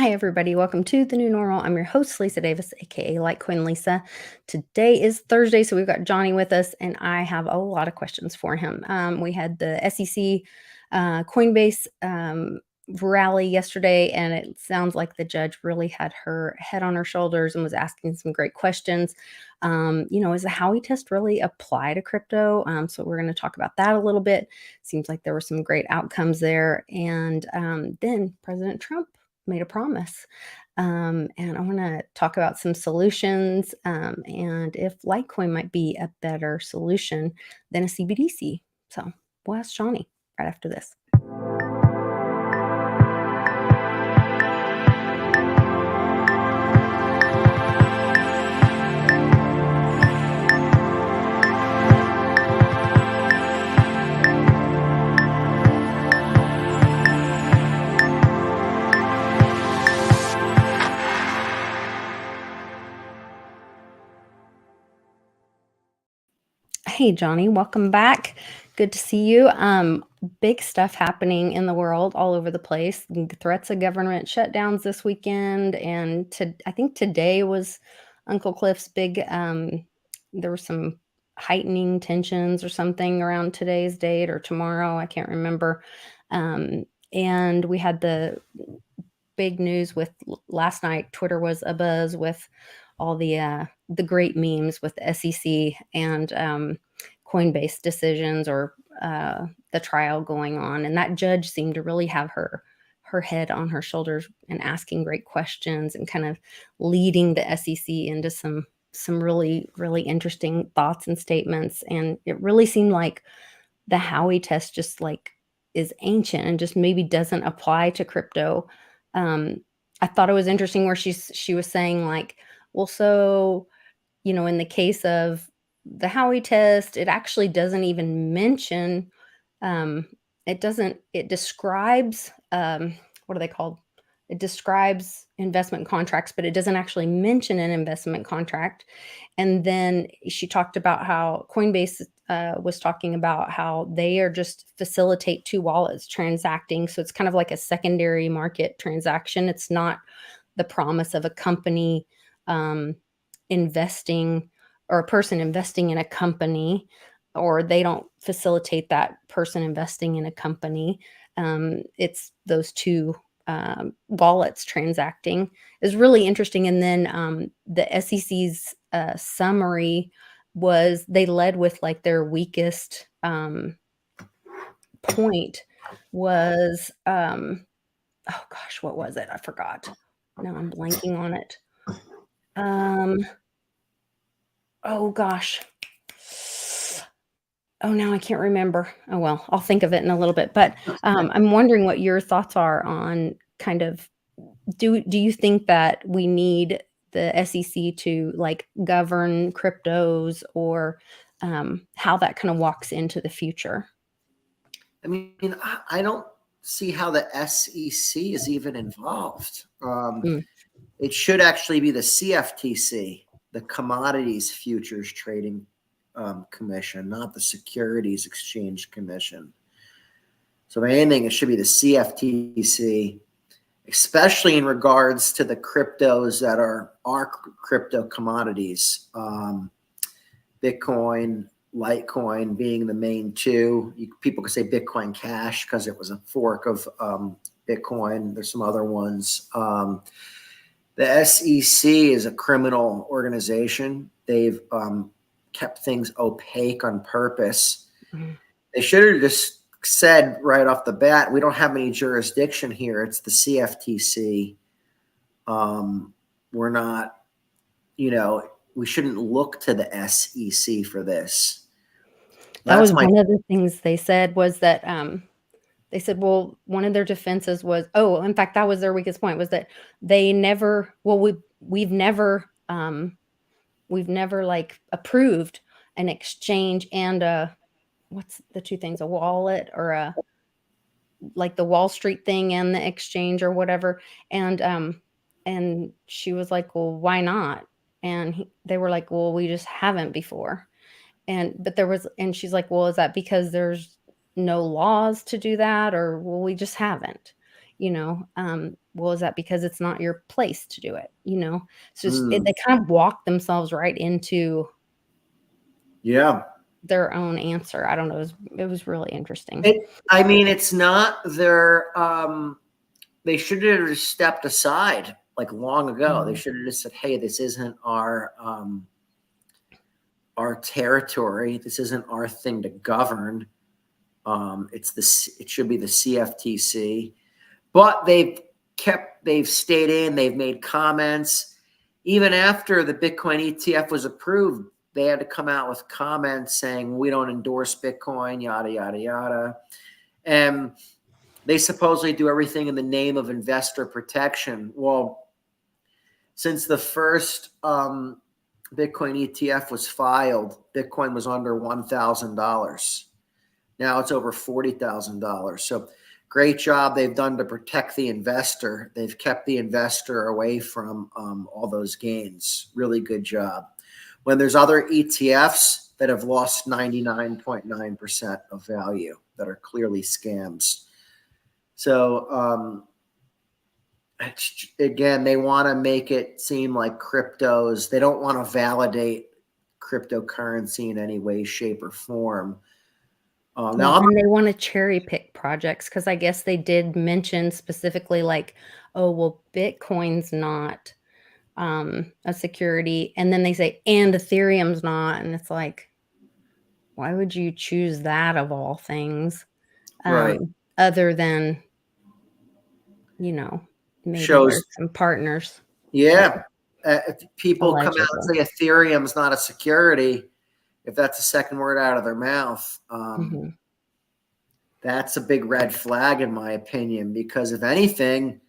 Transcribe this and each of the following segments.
Hi, everybody. Welcome to the new normal. I'm your host, Lisa Davis, aka Litecoin Lisa. Today is Thursday, so we've got Johnny with us, and I have a lot of questions for him. We had the SEC Coinbase rally yesterday, and it sounds like the judge really had her head on her shoulders and was asking some great questions. Is the Howey test really apply to crypto? So we're going to talk about that a little bit. Seems like there were some great outcomes there. And then President Trump made a promise. And I want to talk about some solutions and if Litecoin might be a better solution than a CBDC. So we'll ask Johnny right after this. Hey, Johnny, welcome back. Good to see you. Big stuff happening in the world all over the place. The threats of government shutdowns this weekend. And I think today was Uncle Cliff's big, there were some heightening tensions or something around today's date or tomorrow. I can't remember. And we had the big news with last night. Twitter was abuzz with all the great memes with the SEC and Coinbase decisions or the trial going on. And that judge seemed to really have her head on her shoulders and asking great questions and kind of leading the SEC into some really, really interesting thoughts and statements. And it really seemed like the Howey test just like is ancient and just maybe doesn't apply to crypto. I thought it was interesting where she was saying like, well, so, in the case of the Howey test, it actually doesn't even mention, it describes, what are they called? It describes investment contracts, but it doesn't actually mention an investment contract. And then she talked about how Coinbase was talking about how they are just facilitate two wallets transacting. So it's kind of like a secondary market transaction. It's not the promise of a company investing or a person investing in a company, or they don't facilitate that person investing in a company. It's those two wallets transacting is really interesting. And then the SEC's summary was they led with like their weakest point was, oh gosh, what was it? I forgot. Now I'm blanking on it. Oh gosh. Oh, now I can't remember. Oh, well, I'll think of it in a little bit. But I'm wondering what your thoughts are on kind of do you think that we need the SEC to like govern cryptos or how that kind of walks into the future? I mean, I don't see how the SEC is even involved. It should actually be the CFTC, the Commodities Futures Trading Commission, not the Securities Exchange Commission. So if anything, it should be the CFTC, especially in regards to the cryptos that are crypto commodities. Bitcoin, Litecoin being the main two. People could say Bitcoin Cash because it was a fork of Bitcoin. There's some other ones. The SEC is a criminal organization. They've kept things opaque on purpose. Mm-hmm. They should have just said right off the bat, we don't have any jurisdiction here. It's the CFTC. We're not, we shouldn't look to the SEC for this. That was one of the things they said was that they said, well, one of their defenses was, in fact, that was their weakest point was that they never, we've never like approved an exchange and what's the two things, a wallet or like the Wall Street thing and the exchange or whatever. And she was like, well, why not? And they were like, well, we just haven't before. And she's like, well, is that because there's no laws to do that? Or, well, we just haven't, Well, is that because it's not your place to do it? It's just Mm, they kind of walk themselves right into yeah. their own answer. I don't know. It was really interesting. I mean, it's not their, they should have just stepped aside like long ago. They Mhm. should have just said, hey, this isn't our territory. This isn't our thing to govern. It should be the CFTC, but they've stayed in, they've made comments. Even after the Bitcoin ETF was approved, they had to come out with comments saying, we don't endorse Bitcoin, yada, yada, yada. And they supposedly do everything in the name of investor protection. Well, since the first Bitcoin ETF was filed, Bitcoin was under $1,000. Now it's over $40,000. So great job they've done to protect the investor. They've kept the investor away from all those gains. Really good job. When there's other ETFs that have lost 99.9% of value that are clearly scams. So again, they want to make it seem like cryptos. They don't want to validate cryptocurrency in any way, shape, or form. Well, Now, and they want to cherry pick projects because I guess they did mention specifically like, oh, well, Bitcoin's not a security, and then they say, and Ethereum's not, and it's like, why would you choose that of all things? right. Other than, you know, maybe Shows, there's some partners that yeah. If people come out allegedly. and say Ethereum's not a security, if that's the second word out of their mouth, Mhm. that's a big red flag in my opinion. Because if anything,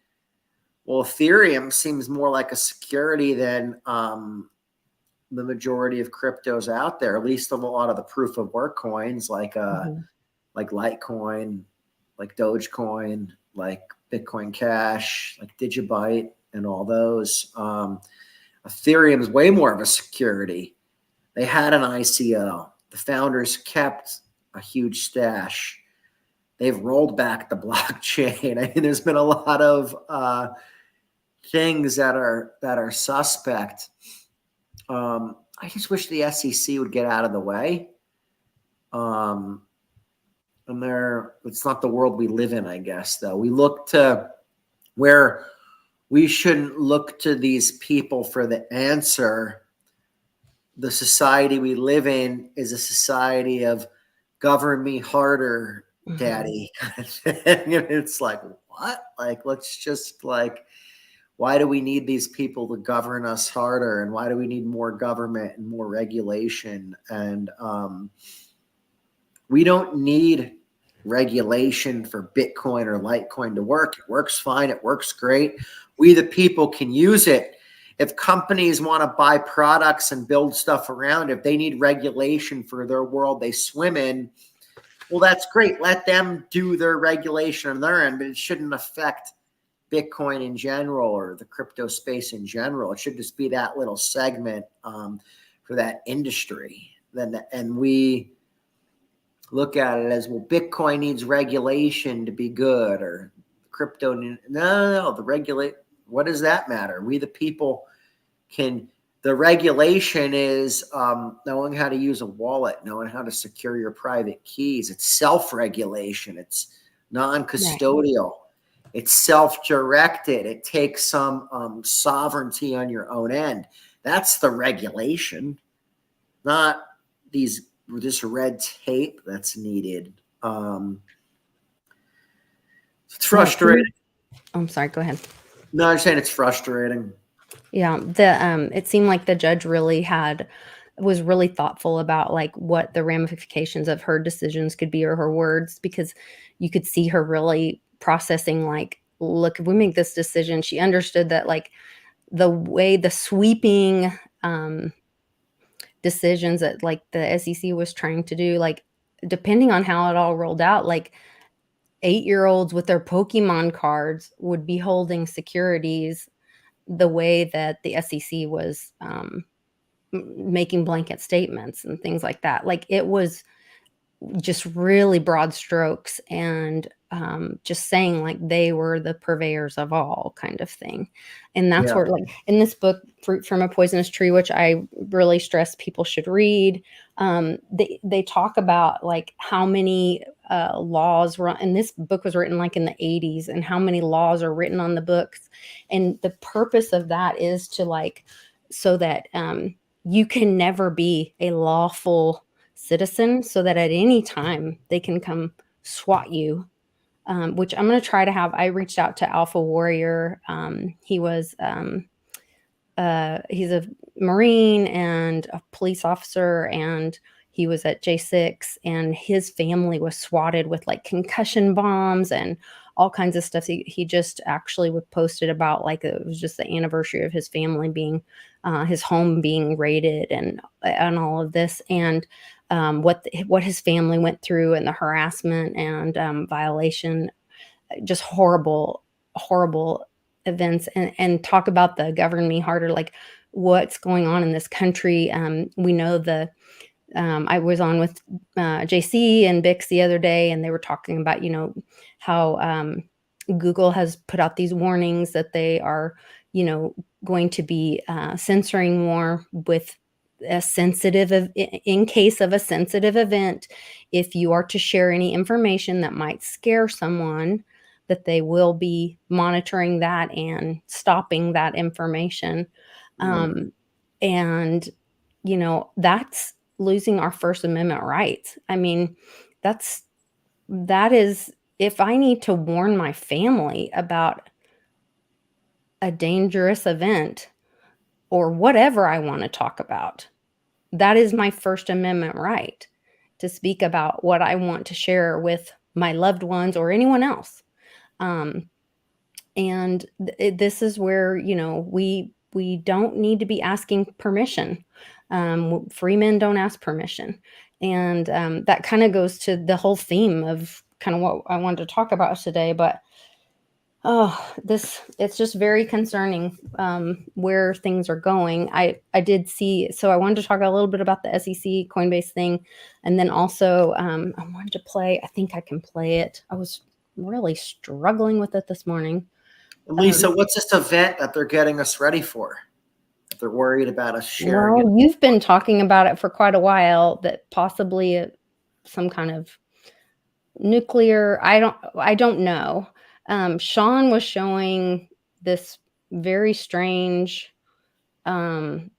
well, Ethereum seems more like a security than the majority of cryptos out there. At least a lot of the proof of work coins, Mhm. like Litecoin, like Dogecoin, like Bitcoin Cash, like Digibyte, and all those. Ethereum is way more of a security. They had an ICO. The founders kept a huge stash. They've rolled back the blockchain. I mean, there's been a lot of things that are suspect. I just wish the SEC would get out of the way. Um, and it's not the world we live in, I guess. Though we look to where we shouldn't look to these people for the answer. The society we live in is a society of govern me harder, Mhm. daddy. It's like, what? Like, let's just like, why do we need these people to govern us harder? And why do we need more government and more regulation? And we don't need regulation for Bitcoin or Litecoin to work. It works fine. It works great. We, the people, can use it. If companies want to buy products and build stuff around, if they need regulation for their world they swim in, well, that's great. Let them do their regulation on their end, but it shouldn't affect Bitcoin in general or the crypto space in general. It should just be that little segment for that industry. And we look at it as, well, Bitcoin needs regulation to be good, or crypto. No. The regulate. What does that matter? We, the people, can. The regulation is knowing how to use a wallet, knowing how to secure your private keys. It's self-regulation. It's Right. non-custodial. It's self-directed. It takes some sovereignty on your own end. That's the regulation, not this red tape that's needed. It's Well, frustrating. I'm sorry, go ahead. No, I'm saying it's frustrating. Yeah, it seemed like the judge was really thoughtful about, like, what the ramifications of her decisions could be or her words, because you could see her really processing, like, "Look, if we make this decision," she understood that, like, the way the sweeping, decisions that, like, the SEC was trying to do, like, depending on how it all rolled out, like, 8-year-olds with their Pokemon cards would be holding securities the way that the SEC was, making blanket statements and things like that. Like, it was just really broad strokes, and just saying like they were the purveyors of all kind of thing. And that's Yeah. where, like in this book, Fruit from a Poisonous Tree, which I really stress people should read, they talk about like how many laws run, and this book was written like in the 80s, and how many laws are written on the books. And the purpose of that is to like, so that you can never be a lawful citizen, so that at any time they can come swat you. Which I'm going to try to have. I reached out to Alpha Warrior. He's a Marine and a police officer, and he was at J6, and his family was swatted with like concussion bombs and all kinds of stuff. He just actually was posted about, like, it was just the anniversary of his family being, his home being raided, and all of this, and what his family went through, and the harassment and violation, just horrible events. And talk about the govern me harder, like what's going on in this country. We know I was on with JC and Bix the other day, and they were talking about, how Google has put out these warnings that they are, going to be censoring more with in case of a sensitive event. If you are to share any information that might scare someone, that they will be monitoring that and stopping that information. Mm. And, that's losing our First Amendment rights. I mean, that is, if I need to warn my family about a dangerous event or whatever I want to talk about, that is my First Amendment right to speak about what I want to share with my loved ones or anyone else. Um, and this is where, we don't need to be asking permission. Free men don't ask permission. And that kind of goes to the whole theme of kind of what I wanted to talk about today. But it's just very concerning, where things are going. I did see, so I wanted to talk a little bit about the SEC Coinbase thing. And then also, I wanted to play, I think I can play it. I was really struggling with it this morning. Lisa, what's this event that they're getting us ready for? That they're worried about us sharing it? Well, you've been talking about it for quite a while, that possibly some kind of nuclear, I don't know. Sean was showing this very strange, um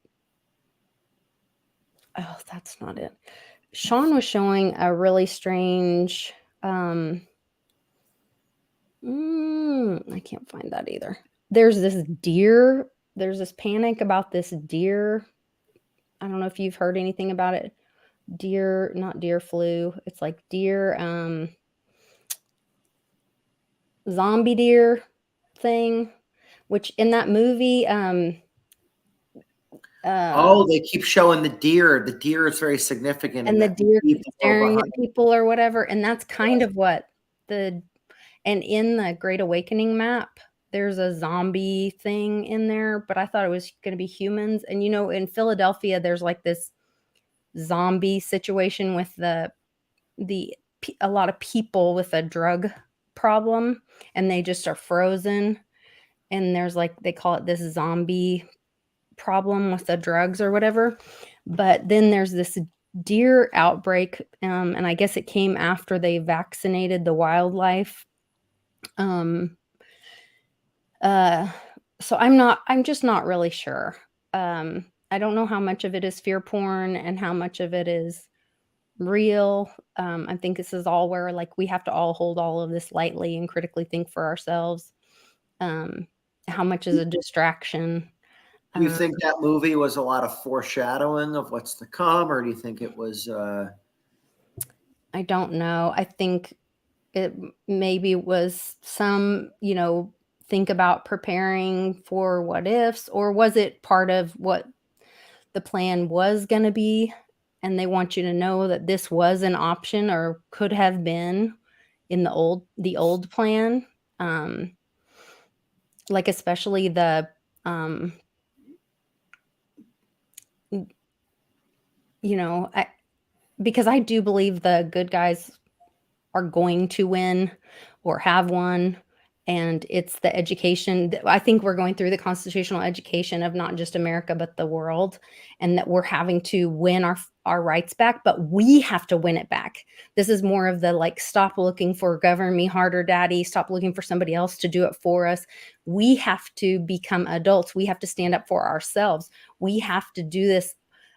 oh, that's not it. Sean was showing a really strange, I can't find that either. There's this panic about this deer. I don't know if you've heard anything about it. Deer, not deer flu. It's like deer, zombie deer thing, which in that movie, Oh, they keep showing the deer. The deer is very significant in and the that. deer Leave keep the world staring at behind. people or whatever. And that's kind of what the and in the Great Awakening map, there's a zombie thing in there, but I thought it was going to be humans. And in Philadelphia, there's like this zombie situation with a lot of people with a drug problem, and they just are frozen. And there's like, they call it this zombie problem with the drugs or whatever. But then there's this deer outbreak, and I guess it came after they vaccinated the wildlife. Um, uh, so I'm just not really sure. I don't know how much of it is fear porn and how much of it is real. I think this is all where, like, we have to all hold all of this lightly and critically think for ourselves. Um, how much is a distraction? Do you Uh, think that movie was a lot of foreshadowing of what's to come, or do you think it was? I don't know. I think it maybe was some, think about preparing for what ifs, or was it part of what the plan was going to be? And they want you to know that this was an option, or could have been in the old plan. Um, like, especially um, I because I do believe the good guys are going to win or have won. And it's the education. I think we're going through the constitutional education of not just America, but the world, and that we're having to win our rights back, but we have to win it back. This is more of the like, stop looking for govern me harder, daddy. Stop looking for somebody else to do it for us. We have to become adults. We have to stand up for ourselves. We have to do this.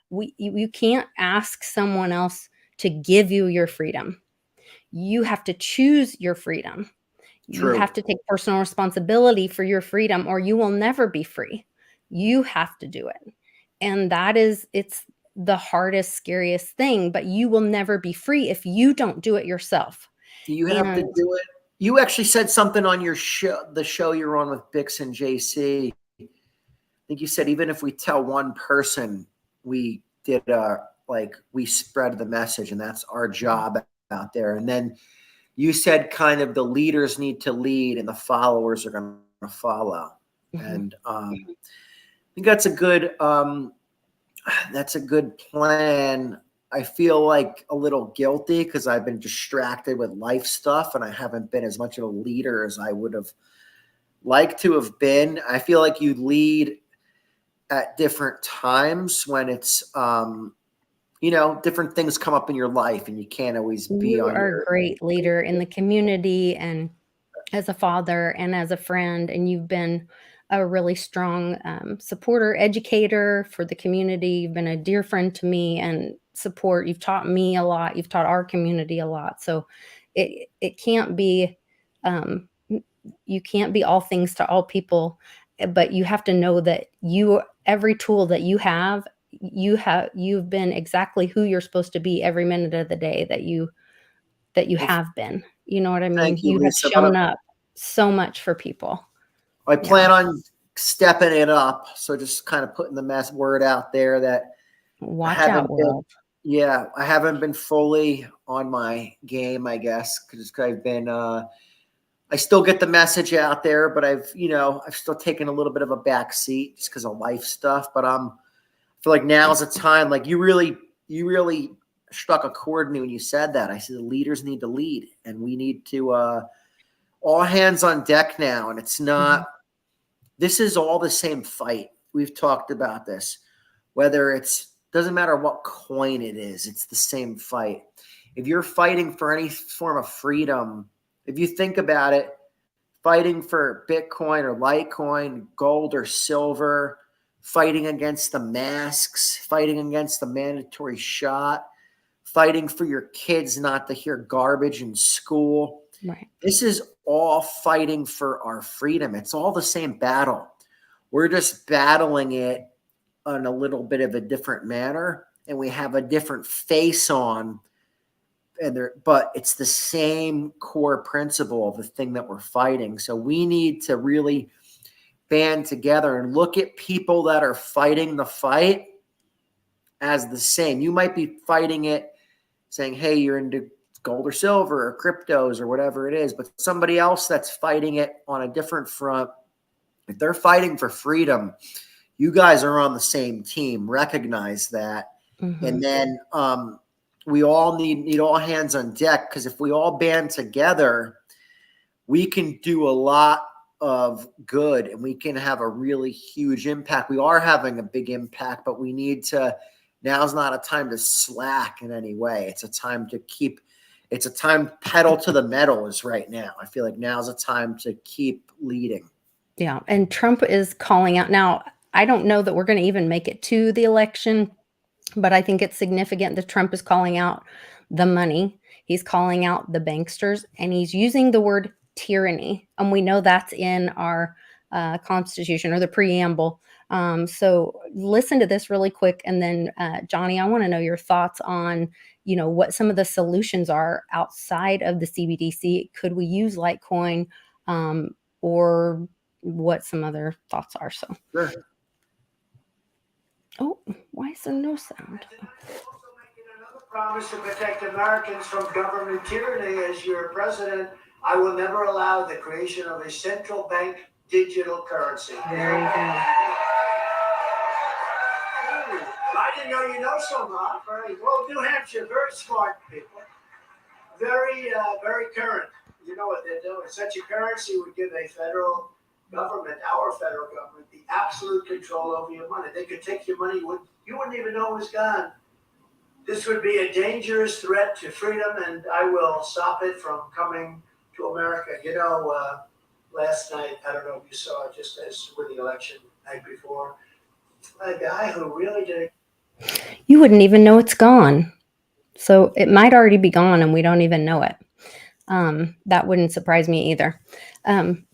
You can't ask someone else to give you your freedom. You have to choose your freedom. You True. have to take personal responsibility for your freedom, or you will never be free. You have to do it. And it's the hardest, scariest thing, but you will never be free if you don't do it yourself. You have to And do it. You actually said something on your show, the show you're on with Bix and JC. I think you said, even if we tell one person, we did we spread the message, and that's our job out there. And then you said kind of the leaders need to lead and the followers are going to follow. And I think that's a good plan. I feel like a little guilty because I've been distracted with life stuff and I haven't been as much of a leader as I would have liked to have been. I feel like you lead at different times when it's different things come up in your life and you can't always be you on are your. a great leader in the community and as a father and as a friend, and you've been a really strong supporter, educator for the community. You've been a dear friend to me and support. You've taught me a lot. You've taught our community a lot. So it can't be you can't be all things to all people, but you have to know that every tool that you've been exactly who you're supposed to be every minute of the day that you Well, have been. You know what I mean? thank you, You have Lisa. shown up so much for people. I Yeah. plan on stepping it up. So just kind of putting the word out there that I Watch out, haven't been, world. I haven't been fully on my game, I guess, because I've been, I still get the message out there, but I've still taken a little bit of a back seat just because of life stuff. But I feel like now's the time. Like you really struck a chord in me when you said that. I said the leaders need to lead, and we need to all hands on deck now. And it's not. This is all the same fight. We've talked about this. Whether doesn't matter what coin it is, it's the same fight. If you're fighting for any form of freedom, if you think about it, fighting for Bitcoin or Litecoin, gold or silver, fighting against the masks, fighting against the mandatory shot, fighting for your kids not to hear garbage in school. Right. This is all fighting for our freedom. It's all the same battle. We're just battling it in a little bit of a different manner, and we have a different face on. But it's the same core principle of the thing that we're fighting. So we need to really band together and look at people that are fighting the fight as the same. You might be fighting it saying, hey, you're into gold or silver or cryptos or whatever it is, but somebody else that's fighting it on a different front, if they're fighting for freedom, you guys are on the same team. Recognize that. And then we all need all hands on deck, because if we all band together, we can do a lot of good and we can have a really huge impact. We are having a big impact, but we need to, now's not a time to slack in any way. It's a time to pedal to the metal is right now. I feel like now's a time to keep leading. Yeah. And Trump is calling out. Now, I don't know that we're going to even make it to the election, but I think it's significant that Trump is calling out the money. He's calling out the banksters, and he's using the word tyranny. And we know that's in our Constitution or the preamble. So listen to this really quick. And then, Johnny, I want to know your thoughts on, what some of the solutions are outside of the CBDC. Could we use Litecoin, or what some other thoughts are? So, Sure. oh, why is there no sound? Promise to protect Americans from government tyranny. As your president, I will never allow the creation of a central bank digital currency. There you go. Biden didn't know you know so much. Well, New Hampshire, very smart people, very current. You know what they're doing. Such a currency would give a federal government, our federal government, the absolute control over your money. They could take your money, you wouldn't even know it was gone. This would be a dangerous threat to freedom, and I will stop it from coming to America. You know, last night, I don't know if you saw, just as with the election night before, a guy who really did. You wouldn't even know it's gone. So it might already be gone and we don't even know it. That wouldn't surprise me either.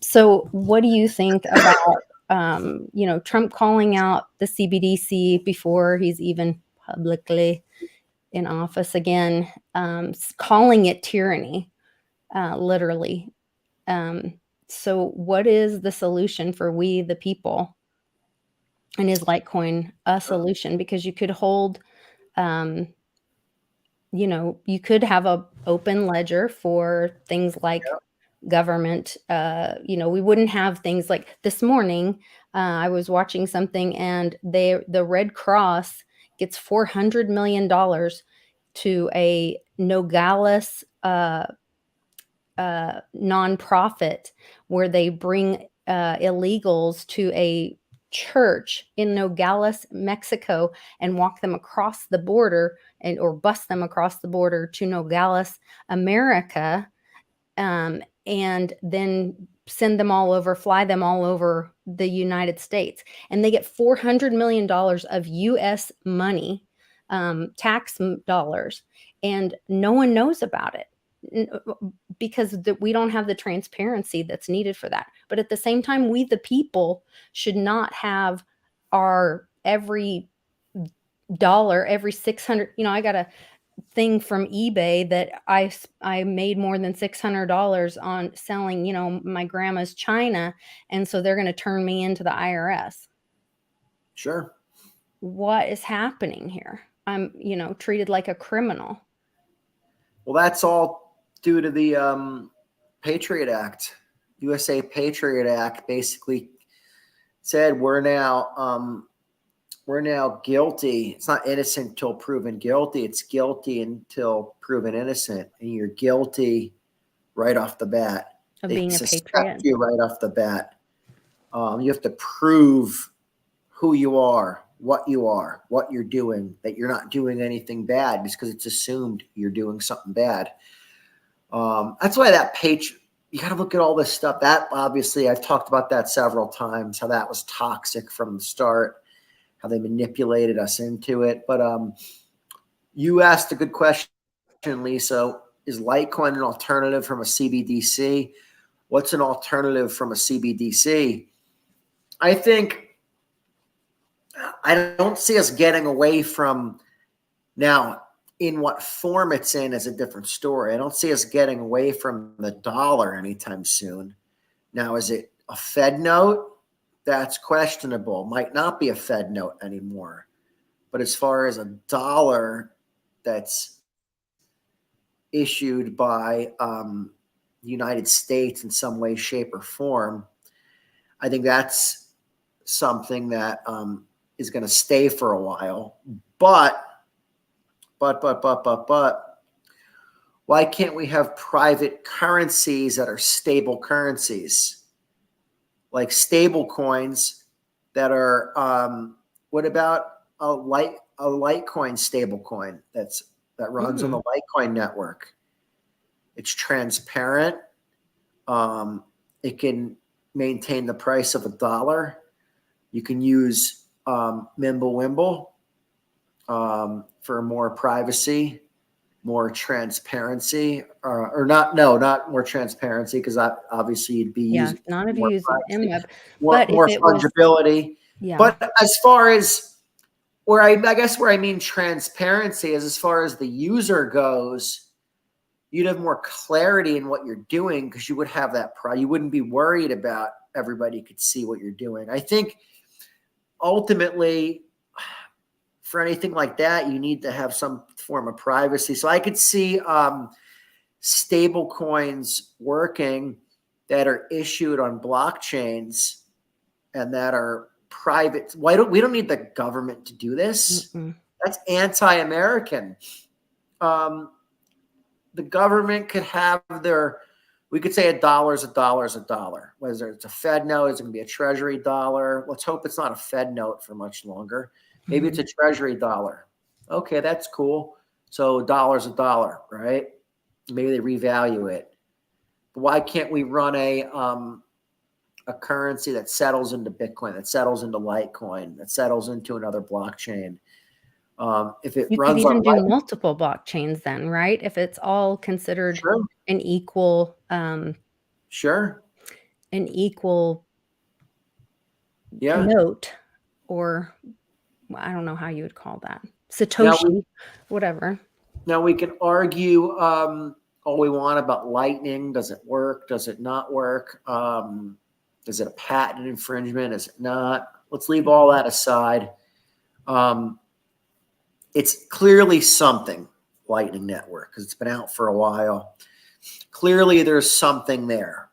So what do you think about, Trump calling out the CBDC before he's even publicly in office again, calling it tyranny, literally. So what is the solution for we, the people? And is Litecoin a solution? Because you could hold, you could have a open ledger for things like government. We wouldn't have things like this morning. I was watching something and the Red Cross gets $400 million to a Nogales nonprofit where they bring illegals to a church in Nogales, Mexico, and walk them across the border or bus them across the border to Nogales, America, and then send them all over, fly them all over the United States. And they get $400 million of U.S. money, tax dollars, and no one knows about it because we don't have the transparency that's needed for that. But at the same time, we, the people, should not have our every dollar, every 600, I got a thing from eBay that I made more than $600 on selling, my grandma's china. And so they're going to turn me into the IRS. Sure. What is happening here? I'm, treated like a criminal. Well, that's all due to the Patriot Act. USA Patriot Act basically said we're now guilty. It's not innocent until proven guilty. It's guilty until proven innocent. And you're guilty right off the bat. Of they being a patriot. You right off the bat. You have to prove who you are, what you're doing, that you're not doing anything bad just because it's assumed you're doing something bad. That's why you got to look at all this stuff. That obviously, I've talked about that several times, how that was toxic from the start, how they manipulated us into it. But you asked a good question, Lisa. Is Litecoin an alternative from a CBDC? What's an alternative from a CBDC? I don't see us getting away from now. In what form it's in is a different story. I don't see us getting away from the dollar anytime soon. Now, is it a Fed note? That's questionable. Might not be a Fed note anymore. But as far as a dollar that's issued by the United States in some way, shape, or form, I think that's something that is going to stay for a while. But why can't we have private currencies that are stable currencies? Like stable coins that are, what about a Litecoin stable coin that runs on the Litecoin network? It's transparent. It can maintain the price of $1. You can use Mimblewimble for more privacy, more transparency, not more transparency, because obviously you'd be using not if you use MWeb, more fungibility. But as far as where I mean transparency is as far as the user goes, you'd have more clarity in what you're doing because you would have that you wouldn't be worried about everybody could see what you're doing. I think ultimately, for anything like that, you need to have some form of privacy. So I could see stable coins working that are issued on blockchains and that are private. We don't need the government to do this. That's anti-American. The government could have we could say a dollar is a dollar is a dollar. Whether it's a Fed note, it's going to be a Treasury dollar. Let's hope it's not a Fed note for much longer. Maybe it's a Treasury dollar. Okay, that's cool. So a dollar's a dollar, right? Maybe they revalue it. But why can't we run a currency that settles into Bitcoin, that settles into Litecoin, that settles into another blockchain? If it You could runs even on do multiple blockchains then, right? If it's all considered an equal note, or I don't know how you would call that. Satoshi, whatever. Now we can argue all we want about Lightning. Does it work? Does it not work? Is it a patent infringement? Is it not? Let's leave all that aside. It's clearly something, Lightning Network, because it's been out for a while. Clearly there's something there.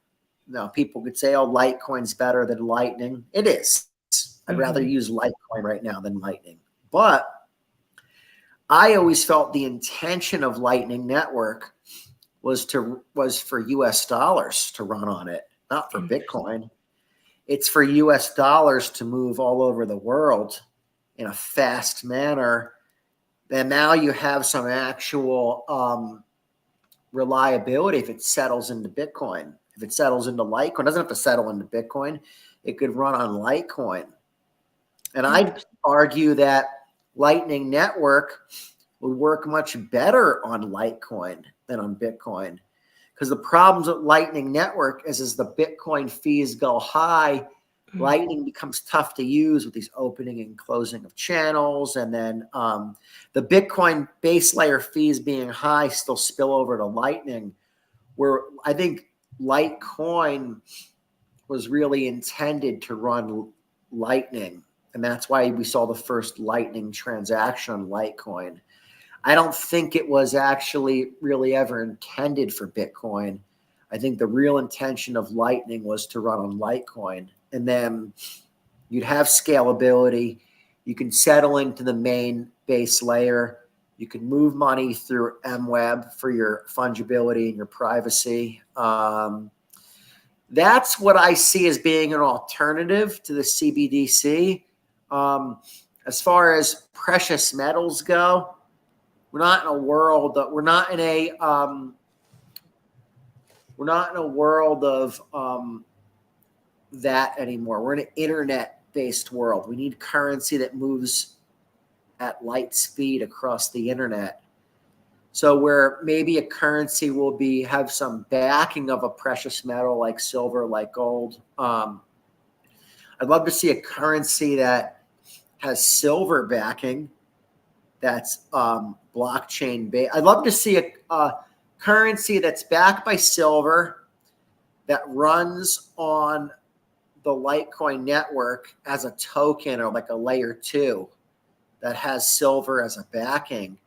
Now people could say, oh, Litecoin's better than Lightning. It is. I'd rather use Litecoin right now than Lightning. But I always felt the intention of Lightning Network was for US dollars to run on it, not for Bitcoin. It's for US dollars to move all over the world in a fast manner. And now you have some actual reliability if it settles into Bitcoin. If it settles into Litecoin, it doesn't have to settle into Bitcoin. It could run on Litecoin. And I'd argue that Lightning Network would work much better on Litecoin than on Bitcoin. Because the problems with Lightning Network is as the Bitcoin fees go high, Lightning becomes tough to use with these opening and closing of channels. And then the Bitcoin base layer fees being high still spill over to Lightning, where I think Litecoin was really intended to run Lightning. And that's why we saw the first Lightning transaction on Litecoin. I don't think it was actually really ever intended for Bitcoin. I think the real intention of Lightning was to run on Litecoin. And then you'd have scalability. You can settle into the main base layer. You can move money through MWeb for your fungibility and your privacy. That's what I see as being an alternative to the CBDC. As far as precious metals go, we're not in a world of that anymore. We're in an internet-based world. We need currency that moves at light speed across the internet. So where maybe a currency will have some backing of a precious metal like silver, like gold. I'd love to see a currency that has silver backing that's blockchain based. I'd love to see a currency that's backed by silver that runs on the Litecoin network as a token or like a layer 2 that has silver as a backing.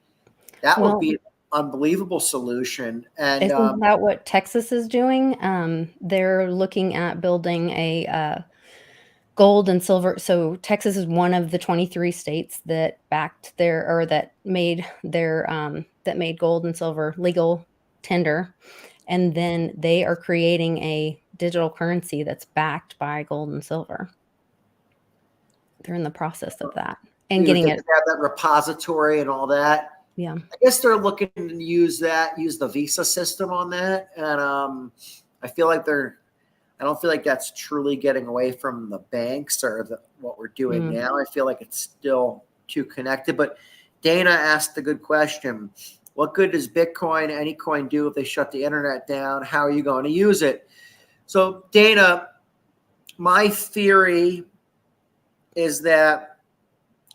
That would be an unbelievable solution. And isn't that what Texas is doing? They're looking at building a gold and silver. So Texas is one of the 23 states that made gold and silver legal tender. And then they are creating a digital currency that's backed by gold and silver. They're in the process of that and getting it. Have that repository and all that. Yeah. I guess they're looking to use the Visa system on that. And I don't feel like that's truly getting away from the banks or what we're doing now. I feel like it's still too connected. But Dana asked a good question. What good does Bitcoin, any coin do if they shut the internet down? How are you going to use it? So Dana, my theory is that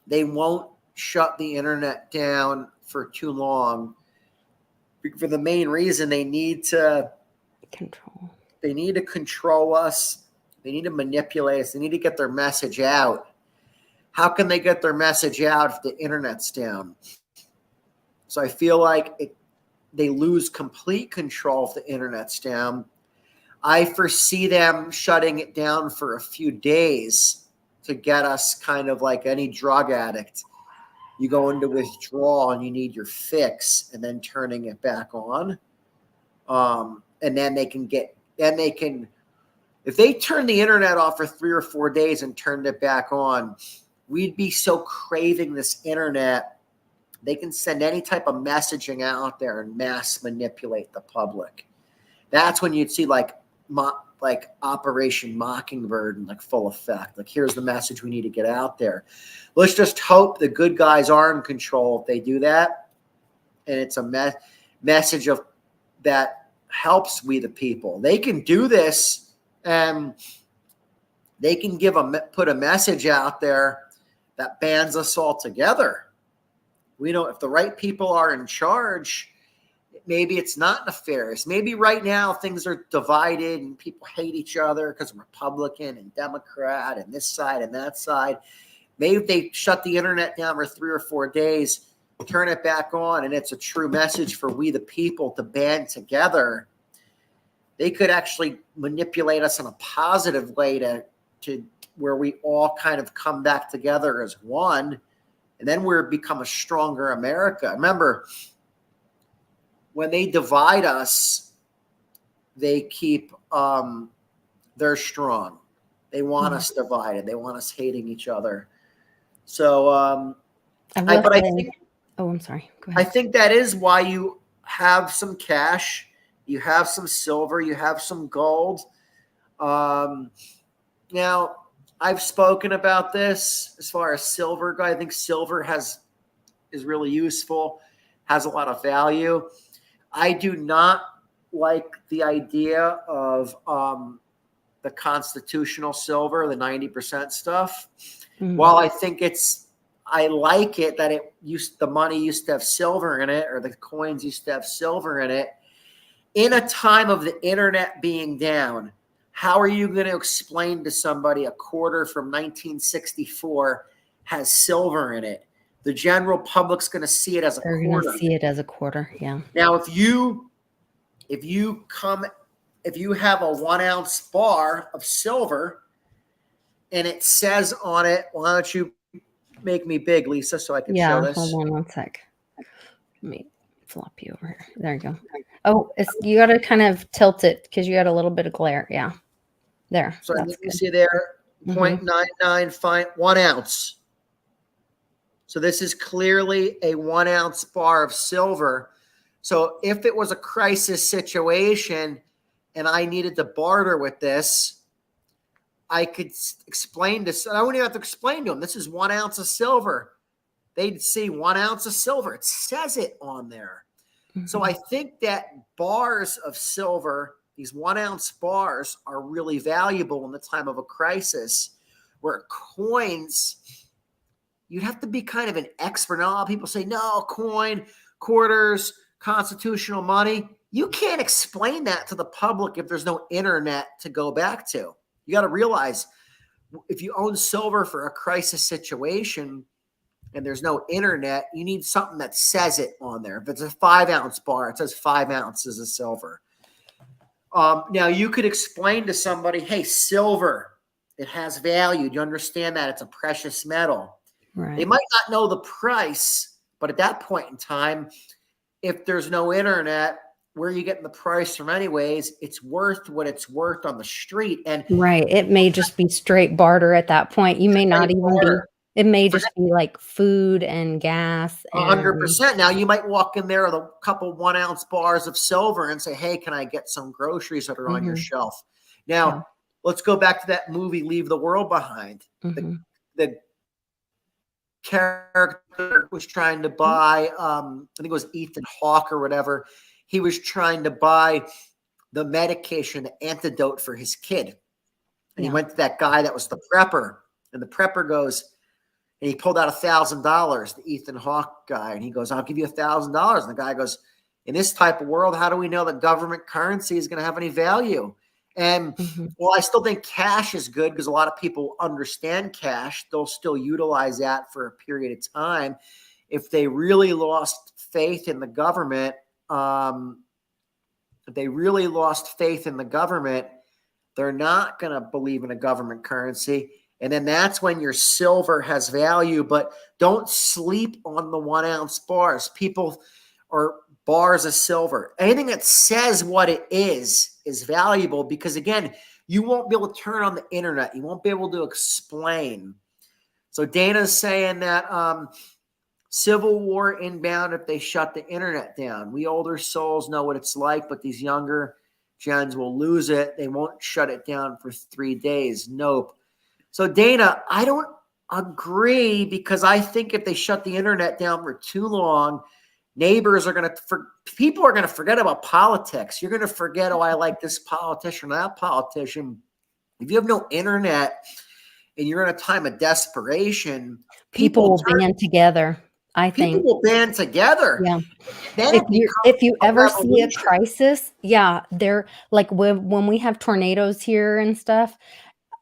they won't shut the internet down for too long for the main reason they need to control. They need to control us. They need to manipulate us. They need to get their message out. How can they get their message out if the internet's down? So I feel like they lose complete control if the internet's down. I foresee them shutting it down for a few days to get us kind of like any drug addict. you go into withdrawal and you need your fix, and then turning it back on. And then if they turn the internet off for 3 or 4 days and turned it back on, we'd be so craving this internet. They can send any type of messaging out there and mass manipulate the public. That's when you'd see like Operation Mockingbird in like full effect. Like, here's the message we need to get out there. Let's just hope the good guys are in control if they do that. And it's a message of that helps we the people. They can do this, and they can put a message out there that bans us all together. We don't, if the right people are in charge, maybe it's not nefarious. Maybe right now things are divided and people hate each other because of Republican and Democrat and this side and that side. Maybe if they shut the internet down for 3 or 4 days, turn it back on, and it's a true message for we the people to band together, they could actually manipulate us in a positive way to where we all kind of come back together as one, and then we're become a stronger America. Remember, when they divide us, they keep they're strong. They want us divided. They want us hating each other. So I'm sorry. Go ahead. I think that is why you have some cash, you have some silver, you have some gold. Now, I've spoken about this as far as silver. I think silver is really useful, has a lot of value. I do not like the idea of the constitutional silver, the 90% stuff. Mm-hmm. While I think I like it that the money used to have silver in it, or the coins used to have silver in it. In a time of the internet being down, how are you going to explain to somebody a quarter from 1964 has silver in it? The general public's going to see it as a quarter. They're going to see it as a quarter, yeah. Now, if you have a 1 ounce bar of silver and it says on it, why don't you make me big, Lisa, so I can show this? Hold on 1 sec. Let me flop you over here. There you go. Oh, you got to kind of tilt it because you got a little bit of glare. Yeah. There. So you see there, 0.99 1 ounce. So this is clearly a 1 ounce bar of silver. So if it was a crisis situation and I needed to barter with this, I could explain this. I wouldn't even have to explain to them. This is 1 ounce of silver. They'd see 1 ounce of silver. It says it on there. Mm-hmm. So I think that bars of silver, these 1 ounce bars, are really valuable in the time of a crisis, where coins, you'd have to be kind of an expert. Now, a lot of people say, no, coin, quarters, constitutional money. You can't explain that to the public if there's no internet to go back to. You got to realize, if you own silver for a crisis situation and there's no internet, you need something that says it on there. If it's a 5 ounce bar, it says 5 ounces of silver. Now, you could explain to somebody, hey, silver, it has value. Do you understand that? It's a precious metal. Right. They might not know the price, but at that point in time, if there's no internet, where are you getting the price from anyways? It's worth what it's worth on the street. And right. It may just be straight barter at that point. You may not even barter. It may just be like food and gas. 100%. Now, you might walk in there with a couple 1 ounce bars of silver and say, hey, can I get some groceries that are on your shelf? Now, let's go back to that movie, Leave the World Behind. The character was trying to buy, I think it was Ethan Hawke or whatever. He was trying to buy the medication, the antidote for his kid. And he went to that guy that was the prepper. And the prepper goes, and he pulled out $1,000, the Ethan Hawke guy. And he goes, I'll give you $1,000. And the guy goes, in this type of world, how do we know that government currency is going to have any value? And well, I still think cash is good because a lot of people understand cash. They'll still utilize that for a period of time. If they really lost faith in the government, they're not going to believe in a government currency. And then that's when your silver has value. But don't sleep on the 1 ounce bars. People or bars of silver. Anything that says what it is valuable, because again, you won't be able to turn on the internet. You won't be able to explain. So Dana's saying that civil war inbound if they shut the internet down. We older souls know what it's like, but these younger gens will lose it. They won't shut it down for 3 days. Nope. So Dana, I don't agree, because I think if they shut the internet down for too long, neighbors are going to, people are going to forget about politics. You're going to forget, oh, I like this politician or that politician. If you have no internet and you're in a time of desperation, People will band together, I think. People will band together. Yeah. Then If you ever see a crisis, yeah, they're like when we have tornadoes here and stuff,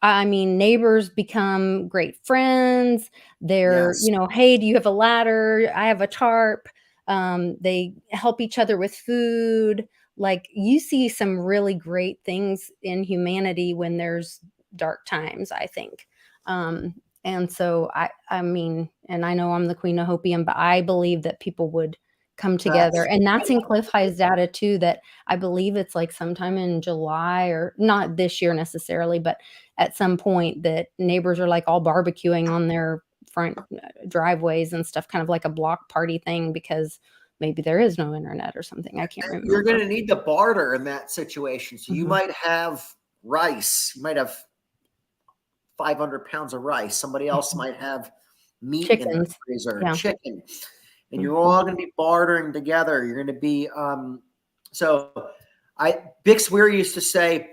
I mean, neighbors become great friends. They're, Yes. Hey, do you have a ladder? I have a tarp. They help each other with food. Like, you see some really great things in humanity when there's dark times, I think. And so I mean, and I know I'm the queen of hopium, but I believe that people would come together. And that's in Cliff High's data too, that I believe it's like sometime in July, or not this year necessarily, but at some point that neighbors are like all barbecuing on their front driveways and stuff, kind of like a block party thing, because maybe there is no internet or something. I can't remember. You're going to need to barter in that situation. So you might have rice. You might have 500 pounds of rice. Somebody else might have meat in the freezer, chicken. And you're all going to be bartering together. You're going to be, Bix Weir used to say,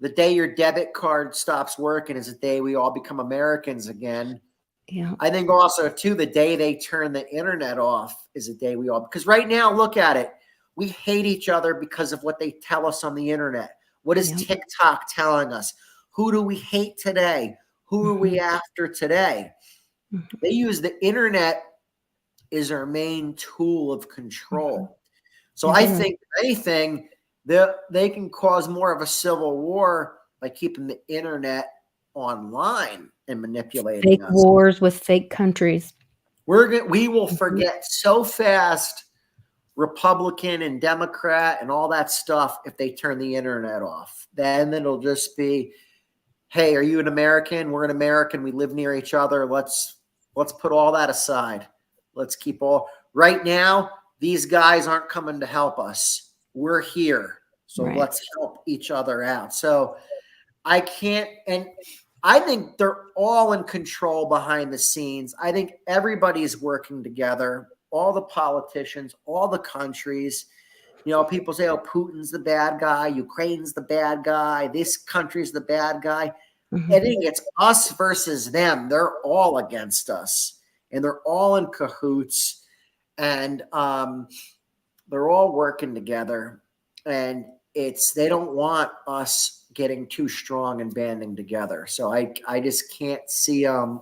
the day your debit card stops working is the day we all become Americans again. Yeah. I think also too, the day they turn the internet off is the day we all, because right now, look at it. We hate each other because of what they tell us on the internet. What is TikTok telling us? Who do we hate today? Who are we after today? They use the internet is our main tool of control. So I think if anything, they can cause more of a civil war by keeping the internet online and manipulating fake wars with fake countries. We will forget so fast Republican and Democrat and all that stuff if they turn the internet off. Then it'll just be, hey, are you an American? We're an American. We live near each other. Let's put all that aside. Let's keep right now, these guys aren't coming to help us. We're here. So let's help each other out. So I can't, and I think they're all in control behind the scenes. I think everybody's working together, all the politicians, all the countries. People say, oh, Putin's the bad guy, Ukraine's the bad guy, this country's the bad guy. I think it's us versus them. They're all against us. And they're all in cahoots, and they're all working together. And they don't want us getting too strong and banding together. So I just can't see them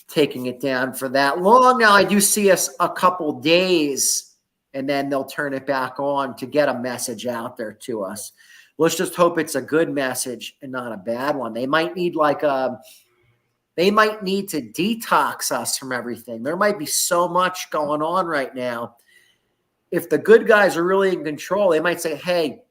taking it down for that long. Now I do see us a couple days, and then they'll turn it back on to get a message out there to us. Let's just hope it's a good message and not a bad one. They might need they might need to detox us from everything. There might be so much going on right now. If the good guys are really in control, they might say, hey,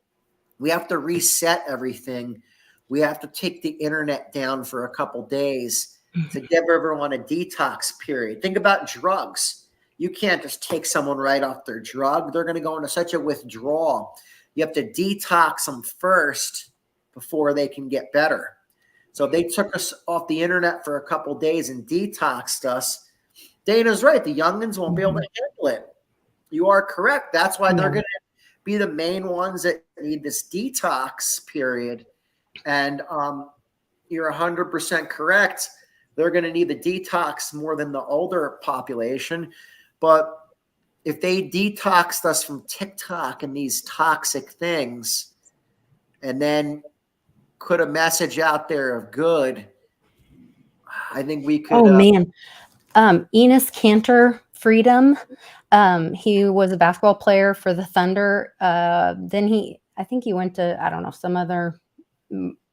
we have to reset everything. We have to take the internet down for a couple days to give everyone a detox period. Think about drugs. You can't just take someone right off their drug. They're going to go into such a withdrawal. You have to detox them first before they can get better. So if they took us off the internet for a couple days and detoxed us, Dana's right. The youngins won't be able to handle it. You are correct. That's why they're going to be the main ones that need this detox period. And you're 100% correct. They're going to need the detox more than the older population. But if they detoxed us from TikTok and these toxic things, and then put a message out there of good, I think we could. Oh man, Enes Kanter, Freedom. He was a basketball player for the Thunder. Then I think he went to, I don't know, some other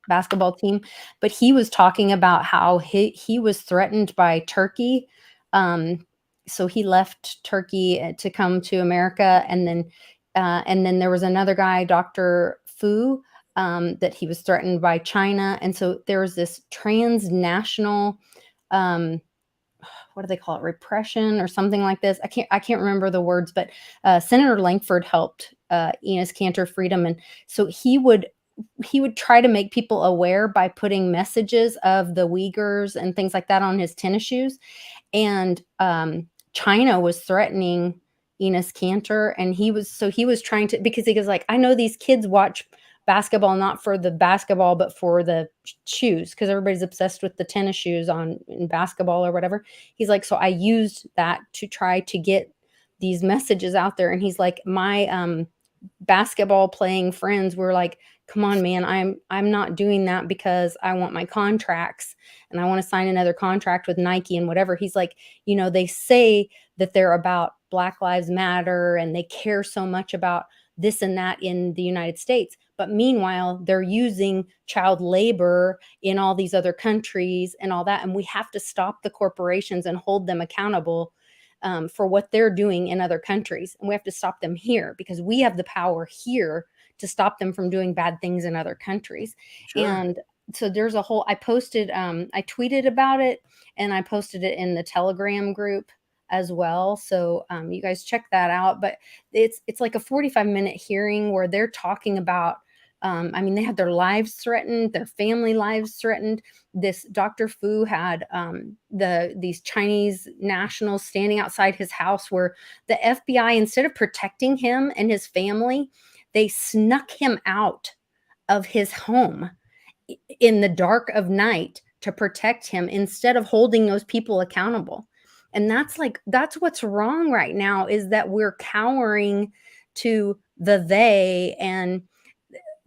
basketball team, but he was talking about how he was threatened by Turkey. So he left Turkey to come to America, and then there was another guy, Dr. Fu, that he was threatened by China, and so there was this transnational, what do they call it, repression or something like this. I can't remember the words, but Senator Langford helped Enos Cantor Freedom, and so he would try to make people aware by putting messages of the Uyghurs and things like that on his tennis shoes. And China was threatening Enos Cantor, and he was trying to, because he was like, I know these kids watch basketball not for the basketball but for the shoes, because everybody's obsessed with the tennis shoes in basketball or whatever. He's like, so I used that to try to get these messages out there. And he's like, my basketball playing friends were like, come on, man, I'm not doing that because I want my contracts and I want to sign another contract with Nike and whatever. He's like, they say that they're about Black Lives Matter and they care so much about this and that in the United States, but meanwhile they're using child labor in all these other countries and all that, and we have to stop the corporations and hold them accountable for what they're doing in other countries. And we have to stop them here because we have the power here to stop them from doing bad things in other countries. Sure. And so there's a whole, I tweeted about it, and I posted it in the Telegram group as well. So you guys check that out. But it's like a 45-minute hearing where they're talking about, they had their lives threatened, their family lives threatened. This Dr. Fu had these Chinese nationals standing outside his house, where the FBI, instead of protecting him and his family, they snuck him out of his home in the dark of night to protect him instead of holding those people accountable. And that's what's wrong right now, is that we're cowering to the they, and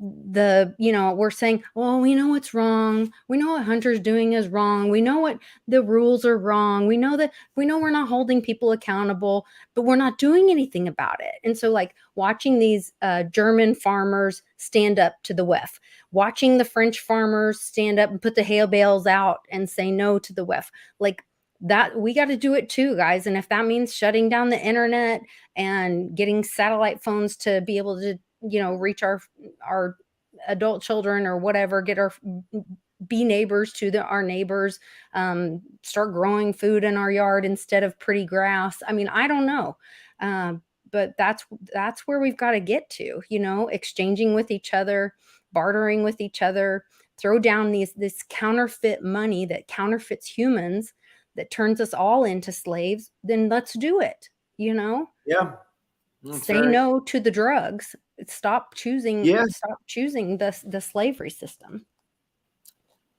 we're saying, oh, we know what's wrong. We know what Hunter's doing is wrong. We know what the rules are wrong. We know we're not holding people accountable, but we're not doing anything about it. And so, like, watching these German farmers stand up to the WEF, watching the French farmers stand up and put the hay bales out and say no to the WEF, like that, we got to do it too, guys. And if that means shutting down the internet and getting satellite phones to be able to, reach our adult children or whatever, be neighbors to our neighbors, start growing food in our yard instead of pretty grass. I don't know. But that's where we've got to get to, exchanging with each other, bartering with each other, throw down this counterfeit money that counterfeits humans, that turns us all into slaves. Then let's do it. Yeah. Say no to the drugs. Stop choosing the slavery system.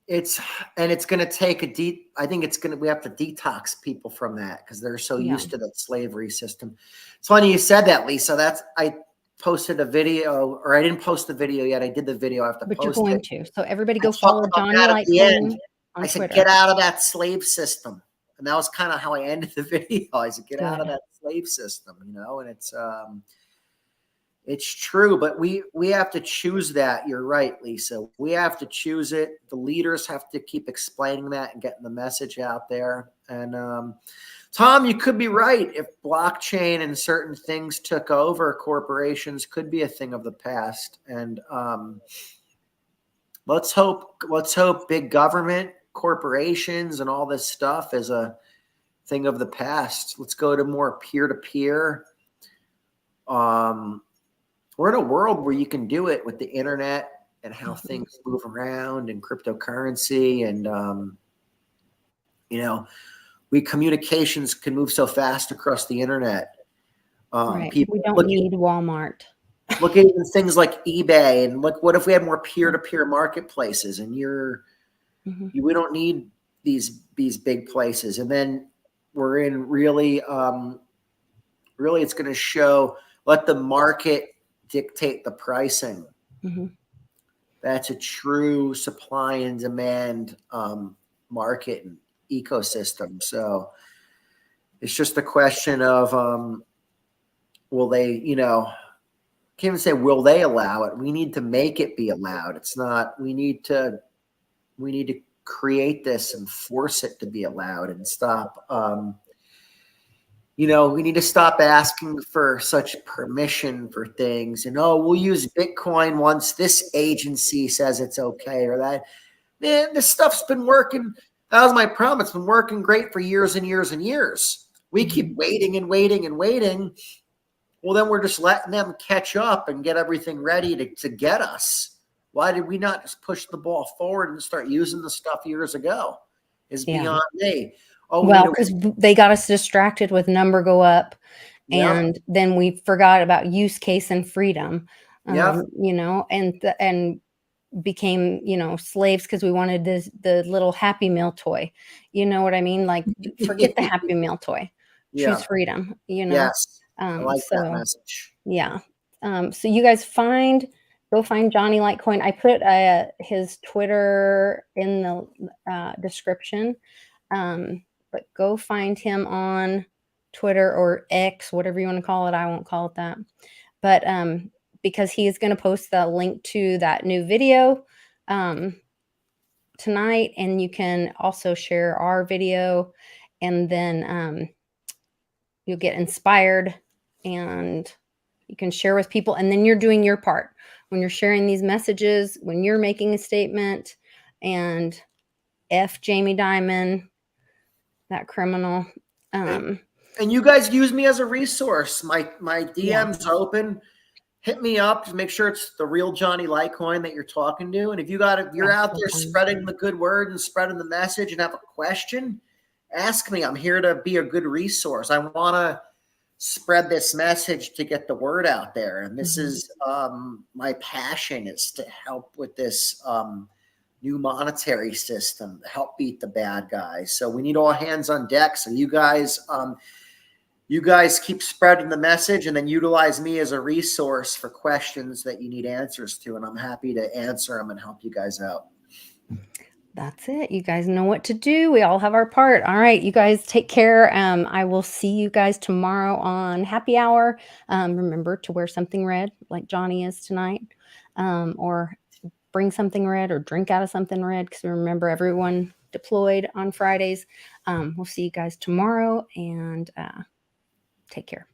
It's going to take we have to detox people from that, because they're so used to that slavery system. It's funny you said that, Lisa. I posted a video, or I didn't post the video yet. I did the video. I have to post it. But you're going to. So everybody go follow Johnny Lightning on Twitter. Said, get out of that slave system. And that was kind of how I ended the video. I said, get out of that slave system, and it's true, but we have to choose that. You're right, Lisa. We have to choose it. The leaders have to keep explaining that and getting the message out there. And Tom, you could be right. If blockchain and certain things took over, corporations could be a thing of the past. And let's hope big government, corporations, and all this stuff is a thing of the past. Let's go to more peer-to-peer. We're in a world where you can do it with the internet and how things move around, and cryptocurrency, and communications can move so fast across the internet. Right. We don't need Walmart. Look at even things like eBay, and look, what if we had more peer-to-peer marketplaces? And we don't need these big places. And then we're in really it's going to show, let the market dictate the pricing. That's a true supply and demand market and ecosystem. So it's just a question of will they can't even say will they allow it. We need to make it be allowed. It's not. We need to create this and force it to be allowed and stop. We need to stop asking for such permission for things. And we'll use Bitcoin once this agency says it's okay or that. Man, this stuff's been working. That was my problem. It's been working great for years and years and years. We keep waiting and waiting and waiting. Well, then we're just letting them catch up and get everything ready to get us. Why did we not just push the ball forward and start using the stuff years ago? Is beyond me. Well, because they got us distracted with number go up, and then we forgot about use case and freedom. And became slaves because we wanted the little Happy Meal toy. You know what I mean? Like, forget the Happy Meal toy. Choose freedom. Yes, I like that message. Yeah. So you guys go find Johnny Litecoin. I put his Twitter in the description. But go find him on Twitter or X, whatever you want to call it. I won't call it that. But because he is going to post the link to that new video tonight, and you can also share our video, and then you'll get inspired and you can share with people, and then you're doing your part when you're sharing these messages, when you're making a statement, and F Jamie Dimon, that criminal. And you guys use me as a resource. My DM's open. Hit me up to make sure it's the real Johnny Litecoin that you're talking to. And if you're out there spreading the good word and spreading the message and have a question, ask me. I'm here to be a good resource. I want to spread this message to get the word out there. And this is my passion, is to help with this new monetary system, help beat the bad guys. So we need all hands on deck. So you guys keep spreading the message, and then utilize me as a resource for questions that you need answers to. And I'm happy to answer them and help you guys out. That's it. You guys know what to do. We all have our part. All right, you guys take care. I will see you guys tomorrow on Happy Hour. Remember to wear something red like Johnny is tonight, or bring something red or drink out of something red, because remember, everyone deployed on Fridays. We'll see you guys tomorrow, and take care.